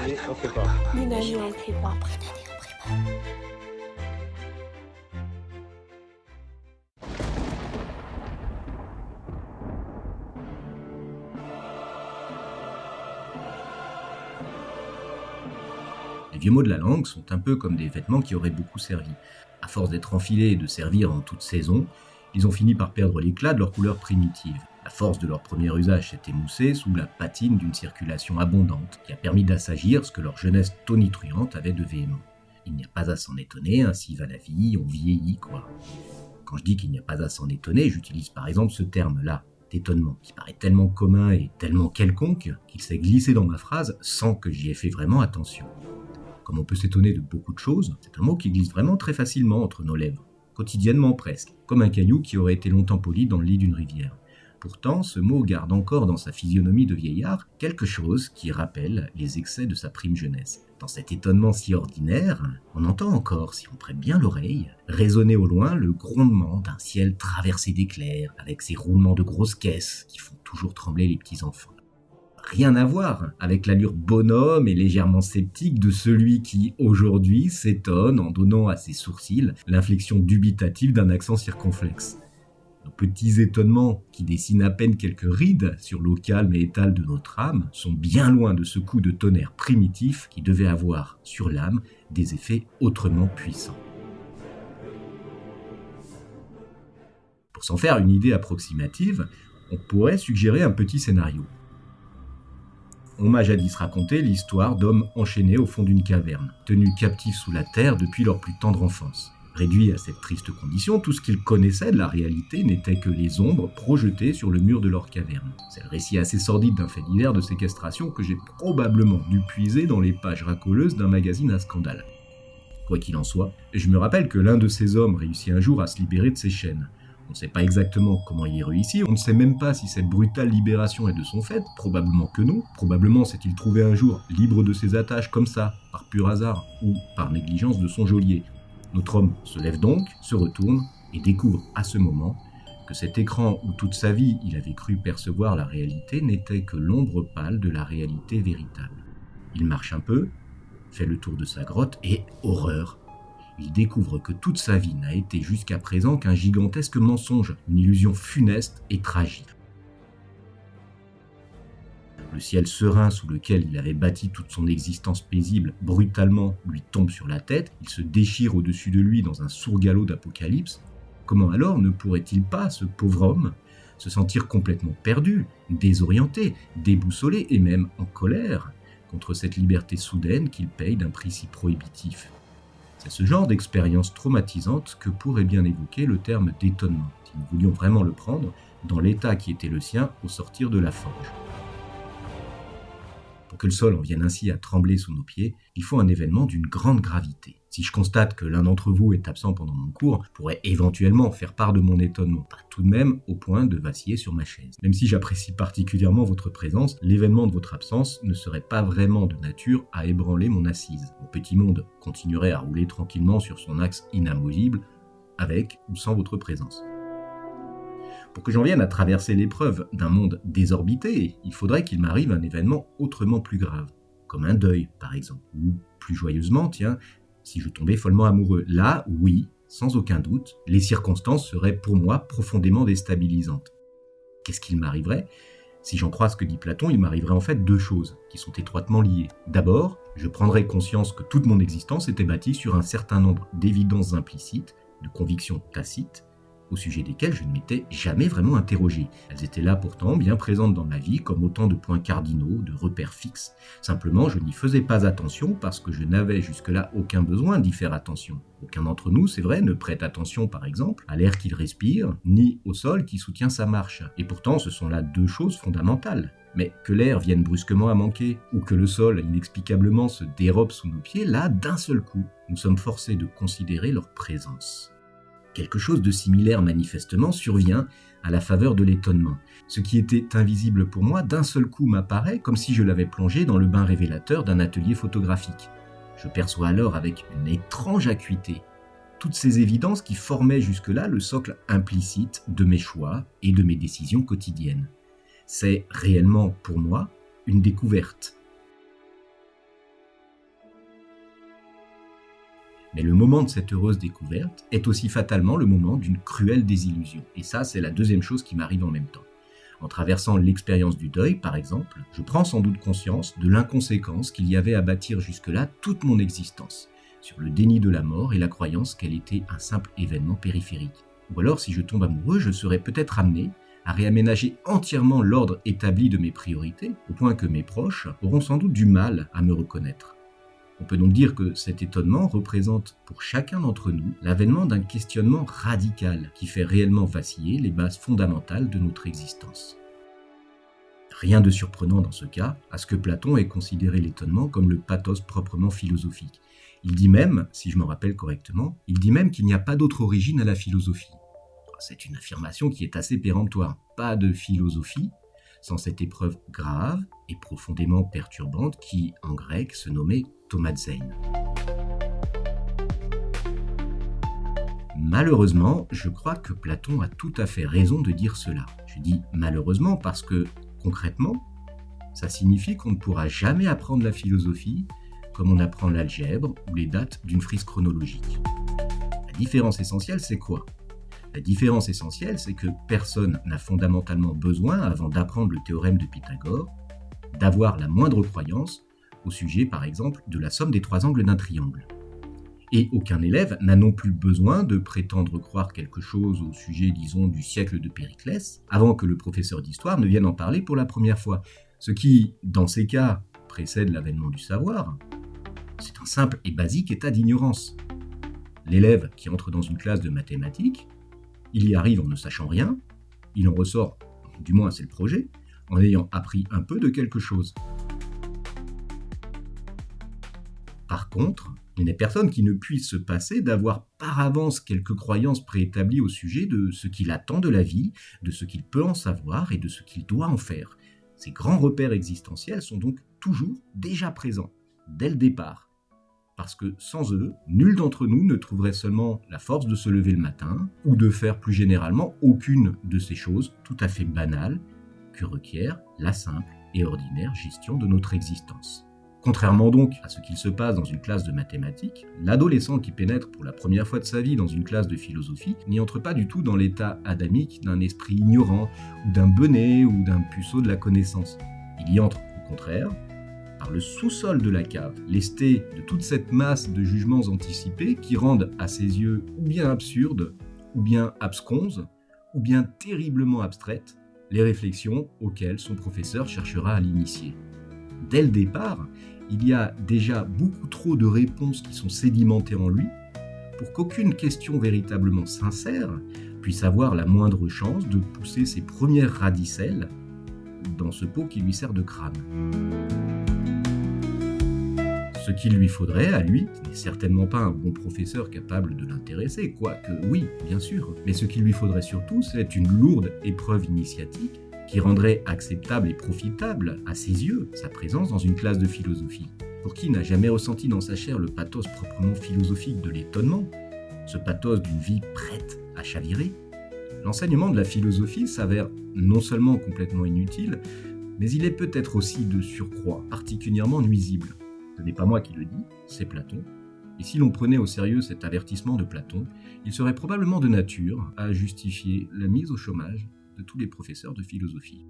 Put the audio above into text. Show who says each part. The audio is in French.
Speaker 1: année, on sait pas.
Speaker 2: Une année, on ne sait pas.
Speaker 3: Les vieux mots de la langue sont un peu comme des vêtements qui auraient beaucoup servi. À force d'être enfilés et de servir en toute saison, ils ont fini par perdre l'éclat de leur couleur primitive. La force de leur premier usage s'est émoussée sous la patine d'une circulation abondante qui a permis d'assagir ce que leur jeunesse tonitruante avait de véhément. Il n'y a pas à s'en étonner, ainsi va la vie, on vieillit quoi. Quand je dis qu'il n'y a pas à s'en étonner, j'utilise par exemple ce terme-là, d'étonnement, qui paraît tellement commun et tellement quelconque qu'il s'est glissé dans ma phrase sans que j'y ai fait vraiment attention. Comme on peut s'étonner de beaucoup de choses, c'est un mot qui glisse vraiment très facilement entre nos lèvres, quotidiennement presque, comme un caillou qui aurait été longtemps poli dans le lit d'une rivière. Pourtant, ce mot garde encore dans sa physionomie de vieillard quelque chose qui rappelle les excès de sa prime jeunesse. Dans cet étonnement si ordinaire, on entend encore, si on prête bien l'oreille, résonner au loin le grondement d'un ciel traversé d'éclairs, avec ses roulements de grosses caisses qui font toujours trembler les petits enfants. Rien à voir avec l'allure bonhomme et légèrement sceptique de celui qui, aujourd'hui, s'étonne en donnant à ses sourcils l'inflexion dubitative d'un accent circonflexe. Nos petits étonnements, qui dessinent à peine quelques rides sur l'eau calme et étale de notre âme, sont bien loin de ce coup de tonnerre primitif qui devait avoir, sur l'âme, des effets autrement puissants. Pour s'en faire une idée approximative, on pourrait suggérer un petit scénario. On m'a jadis raconté l'histoire d'hommes enchaînés au fond d'une caverne, tenus captifs sous la terre depuis leur plus tendre enfance. Réduits à cette triste condition, tout ce qu'ils connaissaient de la réalité n'était que les ombres projetées sur le mur de leur caverne. C'est le récit assez sordide d'un fait divers de séquestration que j'ai probablement dû puiser dans les pages racoleuses d'un magazine à scandale. Quoi qu'il en soit, je me rappelle que l'un de ces hommes réussit un jour à se libérer de ses chaînes. On ne sait pas exactement comment il y réussit, on ne sait même pas si cette brutale libération est de son fait, probablement que non. Probablement s'est-il trouvé un jour libre de ses attaches comme ça, par pur hasard, ou par négligence de son geôlier. Notre homme se lève donc, se retourne, et découvre à ce moment que cet écran où toute sa vie il avait cru percevoir la réalité n'était que l'ombre pâle de la réalité véritable. Il marche un peu, fait le tour de sa grotte, et horreur! Il découvre que toute sa vie n'a été jusqu'à présent qu'un gigantesque mensonge, une illusion funeste et tragique. Le ciel serein sous lequel il avait bâti toute son existence paisible, brutalement lui tombe sur la tête, il se déchire au-dessus de lui dans un sourd galop d'apocalypse. Comment alors ne pourrait-il pas, ce pauvre homme, se sentir complètement perdu, désorienté, déboussolé et même en colère contre cette liberté soudaine qu'il paye d'un prix si prohibitif? C'est ce genre d'expérience traumatisante que pourrait bien évoquer le terme d'étonnement, si nous voulions vraiment le prendre, dans l'état qui était le sien au sortir de la forge. Pour que le sol en vienne ainsi à trembler sous nos pieds, il faut un événement d'une grande gravité. Si je constate que l'un d'entre vous est absent pendant mon cours, je pourrais éventuellement faire part de mon étonnement, pas tout de même au point de vaciller sur ma chaise. Même si j'apprécie particulièrement votre présence, l'événement de votre absence ne serait pas vraiment de nature à ébranler mon assise. Mon petit monde continuerait à rouler tranquillement sur son axe inamovible, avec ou sans votre présence. Pour que j'en vienne à traverser l'épreuve d'un monde désorbité, il faudrait qu'il m'arrive un événement autrement plus grave, comme un deuil par exemple, ou plus joyeusement, tiens, si je tombais follement amoureux. Là, oui, sans aucun doute, les circonstances seraient pour moi profondément déstabilisantes. Qu'est-ce qu'il m'arriverait ? Si j'en crois ce que dit Platon, il m'arriverait en fait deux choses qui sont étroitement liées. D'abord, je prendrais conscience que toute mon existence était bâtie sur un certain nombre d'évidences implicites, de convictions tacites, au sujet desquelles je ne m'étais jamais vraiment interrogé. Elles étaient là pourtant, bien présentes dans ma vie, comme autant de points cardinaux, de repères fixes. Simplement, je n'y faisais pas attention parce que je n'avais jusque-là aucun besoin d'y faire attention. Aucun d'entre nous, c'est vrai, ne prête attention, par exemple, à l'air qu'il respire, ni au sol qui soutient sa marche. Et pourtant, ce sont là deux choses fondamentales. Mais que l'air vienne brusquement à manquer, ou que le sol inexplicablement se dérobe sous nos pieds, là, d'un seul coup, nous sommes forcés de considérer leur présence. Quelque chose de similaire manifestement survient à la faveur de l'étonnement. Ce qui était invisible pour moi d'un seul coup m'apparaît comme si je l'avais plongé dans le bain révélateur d'un atelier photographique. Je perçois alors avec une étrange acuité toutes ces évidences qui formaient jusque-là le socle implicite de mes choix et de mes décisions quotidiennes. C'est réellement pour moi une découverte. Mais le moment de cette heureuse découverte est aussi fatalement le moment d'une cruelle désillusion. Et ça, c'est la deuxième chose qui m'arrive en même temps. En traversant l'expérience du deuil, par exemple, je prends sans doute conscience de l'inconséquence qu'il y avait à bâtir jusque-là toute mon existence, sur le déni de la mort et la croyance qu'elle était un simple événement périphérique. Ou alors, si je tombe amoureux, je serais peut-être amené à réaménager entièrement l'ordre établi de mes priorités, au point que mes proches auront sans doute du mal à me reconnaître. On peut donc dire que cet étonnement représente pour chacun d'entre nous l'avènement d'un questionnement radical qui fait réellement vaciller les bases fondamentales de notre existence. Rien de surprenant dans ce cas à ce que Platon ait considéré l'étonnement comme le pathos proprement philosophique. Il dit même, si je me rappelle correctement, qu'il n'y a pas d'autre origine à la philosophie. C'est une affirmation qui est assez péremptoire. Pas de philosophie sans cette épreuve grave et profondément perturbante qui, en grec, se nommait Tomazein. Malheureusement, je crois que Platon a tout à fait raison de dire cela. Je dis malheureusement parce que, concrètement, ça signifie qu'on ne pourra jamais apprendre la philosophie comme on apprend l'algèbre ou les dates d'une frise chronologique. La différence essentielle, c'est quoi ? La différence essentielle, c'est que personne n'a fondamentalement besoin, avant d'apprendre le théorème de Pythagore, d'avoir la moindre croyance au sujet, par exemple, de la somme des trois angles d'un triangle. Et aucun élève n'a non plus besoin de prétendre croire quelque chose au sujet, disons, du siècle de Périclès, avant que le professeur d'histoire ne vienne en parler pour la première fois. Ce qui, dans ces cas, précède l'avènement du savoir, c'est un simple et basique état d'ignorance. L'élève qui entre dans une classe de mathématiques, il y arrive en ne sachant rien, il en ressort, du moins c'est le projet, en ayant appris un peu de quelque chose. Par contre, il n'est personne qui ne puisse se passer d'avoir par avance quelques croyances préétablies au sujet de ce qu'il attend de la vie, de ce qu'il peut en savoir et de ce qu'il doit en faire. Ces grands repères existentiels sont donc toujours déjà présents, dès le départ. Parce que sans eux, nul d'entre nous ne trouverait seulement la force de se lever le matin ou de faire plus généralement aucune de ces choses tout à fait banales que requiert la simple et ordinaire gestion de notre existence. Contrairement donc à ce qu'il se passe dans une classe de mathématiques, l'adolescent qui pénètre pour la première fois de sa vie dans une classe de philosophie n'y entre pas du tout dans l'état adamique d'un esprit ignorant ou d'un benêt ou d'un puceau de la connaissance. Il y entre, au contraire, par le sous-sol de la cave, lesté de toute cette masse de jugements anticipés qui rendent à ses yeux ou bien absurdes, ou bien absconses, ou bien terriblement abstraites, les réflexions auxquelles son professeur cherchera à l'initier. Dès le départ, il y a déjà beaucoup trop de réponses qui sont sédimentées en lui pour qu'aucune question véritablement sincère puisse avoir la moindre chance de pousser ses premières radicelles dans ce pot qui lui sert de crâne. Ce qu'il lui faudrait à lui, ce n'est certainement pas un bon professeur capable de l'intéresser, quoique oui, bien sûr, mais ce qu'il lui faudrait surtout, c'est une lourde épreuve initiatique qui rendrait acceptable et profitable à ses yeux sa présence dans une classe de philosophie. Pour qui n'a jamais ressenti dans sa chair le pathos proprement philosophique de l'étonnement, ce pathos d'une vie prête à chavirer, l'enseignement de la philosophie s'avère non seulement complètement inutile, mais il est peut-être aussi de surcroît particulièrement nuisible. Ce n'est pas moi qui le dis, c'est Platon. Et si l'on prenait au sérieux cet avertissement de Platon, il serait probablement de nature à justifier la mise au chômage de tous les professeurs de philosophie.